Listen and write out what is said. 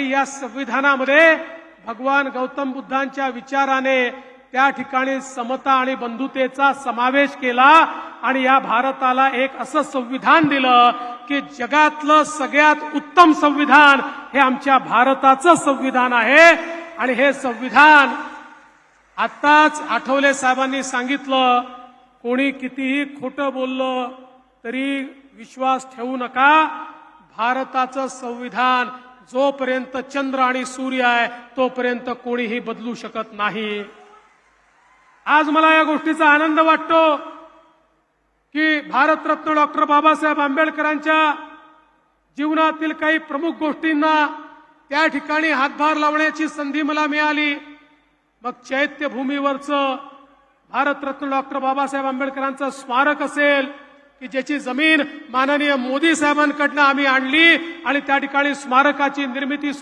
आणि या संविधानामध्ये भगवान गौतम बुद्धांच्या विचाराने त्या ठिकाणी समता आणि बंधुतेचा समावेश केला आणि या भारताला एक असं संविधान दिलं की जगातलं सगळ्यात उत्तम संविधान हे आमच्या भारताचं संविधान आहे। आणि हे संविधान आताच आठवले साहेबांनी सांगितलं, कोणी कितीही खोटं बोललं तरी विश्वास ठेवू नका, भारताचं संविधान जोपर्यंत चंद्र आणि सूर्य आहे तोपर्यंत कोणीही बदलू शकत नाही। आज मला या गोष्टीचा आनंद वाटतो की भारतरत्न डॉक्टर बाबासाहेब आंबेडकरांच्या जीवनातील काही प्रमुख गोष्टींना त्या ठिकाणी हातभार लावण्याची संधी मला मिळाली। मग चैत्यभूमीवरचं भारतरत्न डॉक्टर बाबासाहेब आंबेडकरांचं स्मारक असेल की ज्याची जमीन माननीय मोदी साहेबांकडनं आम्ही आणली आणि त्या ठिकाणी स्मारकाची निर्मिती